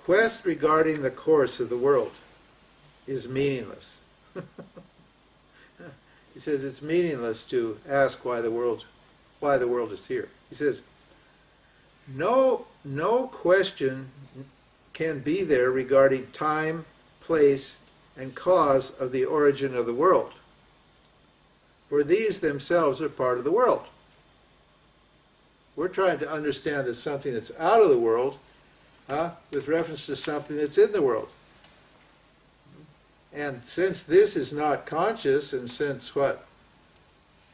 quest regarding the course of the world is meaningless. He says it's meaningless to ask why the world is here. He says, no question can be there regarding time, place, and cause of the origin of the world, for these themselves are part of the world. We're trying to understand that something that's out of the world with reference to something that's in the world. And since this is not conscious, and since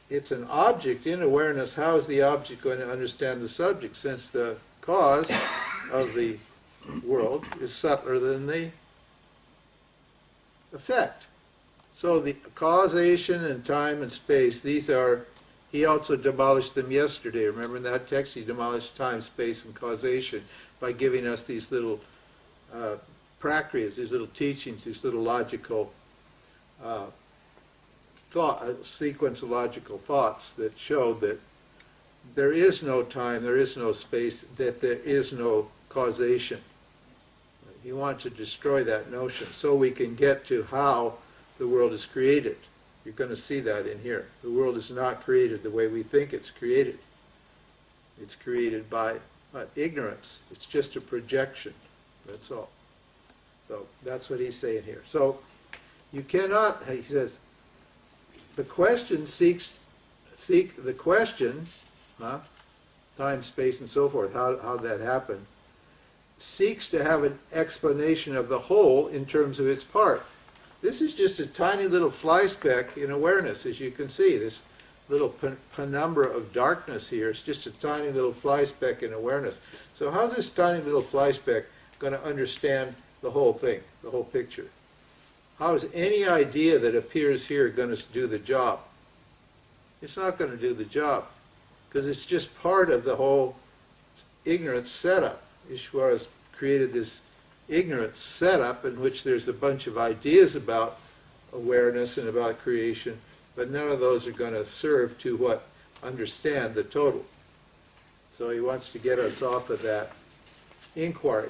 it's an object in awareness, how is the object going to understand the subject, since the cause of the world is subtler than the effect? So the causation and time and space, these are, he also demolished them yesterday. Remember in that text, he demolished time, space, and causation by giving us these little prakriyas, these little teachings, these little logical sequence of logical thoughts that show that there is no time, there is no space, that there is no causation. You want to destroy that notion so we can get to how the world is created. You're going to see that in here. The world is not created the way we think it's created. It's created by ignorance. It's just a projection. That's all. So that's what he's saying here. So you cannot, he says, the question the question, time, space, and so forth, how that happened, seeks to have an explanation of the whole in terms of its part. This is just a tiny little fly speck in awareness, as you can see. This little penumbra of darkness here is just a tiny little fly speck in awareness. So how's this tiny little fly speck going to understand the whole thing, the whole picture? How is any idea that appears here going to do the job? It's not going to do the job, because it's just part of the whole ignorance setup. Ishvara has created this ignorance setup in which there's a bunch of ideas about awareness and about creation, but none of those are going to serve to understand the total. So he wants to get us off of that inquiry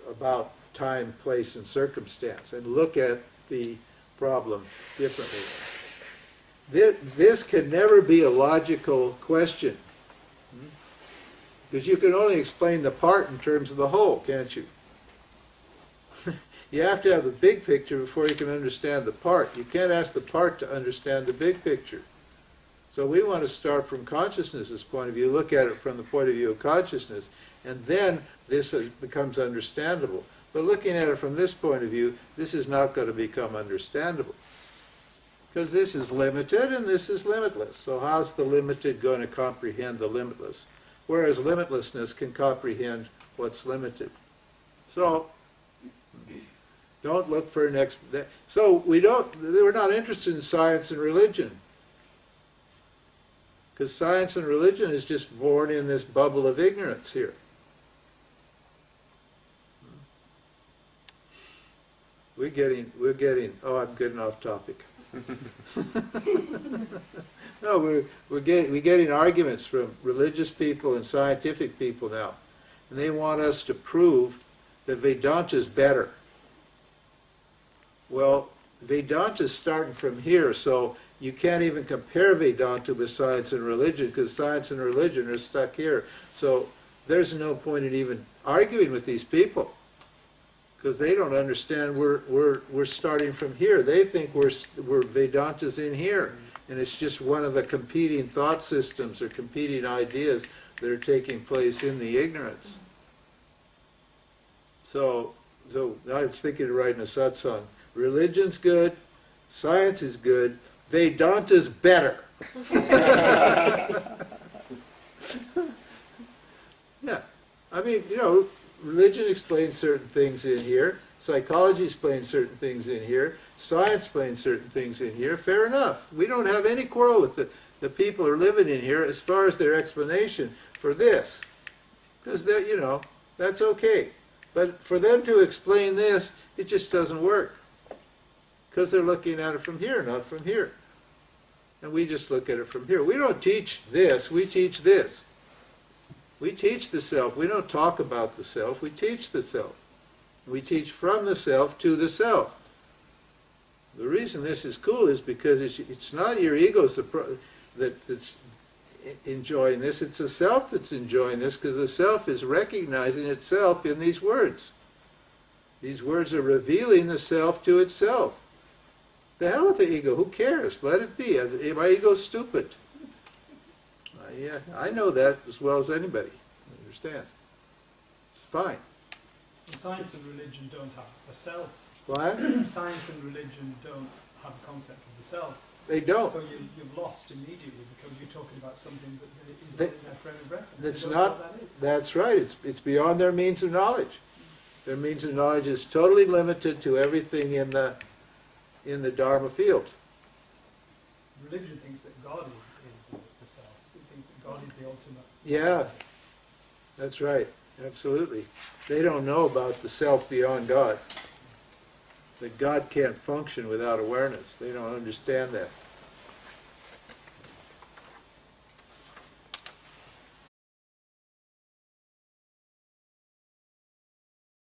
about time, place, and circumstance, and look at the problem differently. This can never be a logical question, because you can only explain the part in terms of the whole, can't you? You have to have the big picture before you can understand the part. You can't ask the part to understand the big picture. So we want to start from consciousness's point of view, look at it from the point of view of consciousness, and then this becomes understandable. But looking at it from this point of view, this is not going to become understandable, because this is limited and this is limitless. So how's the limited going to comprehend the limitless? Whereas limitlessness can comprehend what's limited. So don't look for an explanation. So we're not interested in science and religion, because science and religion is just born in this bubble of ignorance here. We're getting, I'm getting off topic. No, we're getting arguments from religious people and scientific people now, and they want us to prove that Vedanta is better. Well, Vedanta is starting from here, so you can't even compare Vedanta with science and religion, because science and religion are stuck here. So there's no point in even arguing with these people, because they don't understand we're starting from here. They think we're Vedanta's in here, and it's just one of the competing thought systems or competing ideas that are taking place in the ignorance. So I was thinking of writing a satsang. Religion's good, science is good, Vedanta's better. Yeah, I mean, religion explains certain things in here, psychology explains certain things in here, science explains certain things in here. Fair enough. We don't have any quarrel with the people who are living in here as far as their explanation for this, because that's okay. But for them to explain this, it just doesn't work, because they're looking at it from here, not from here. And we just look at it from here. We don't teach this, we teach this. We teach the self. We don't talk about the self. We teach the self. We teach from the self to the self. The reason this is cool is because it's not your ego that's enjoying this. It's the self that's enjoying this, because the self is recognizing itself in these words. These words are revealing the self to itself. The hell with the ego. Who cares? Let it be. My ego's stupid. Yeah, I know that as well as anybody. I understand. It's fine. Science and religion don't have a self. What? Science and religion don't have a concept of the self. They don't. So you've lost immediately because you're talking about something that is not in their frame of reference. That's They don't know not. what that is. That's right. It's beyond their means of knowledge. Their means of knowledge is totally limited to everything in the Dharma field. Religion thinks that God is the self. It thinks that God is the ultimate. Yeah, that's right. Absolutely. They don't know about the self beyond God. That God can't function without awareness. They don't understand that.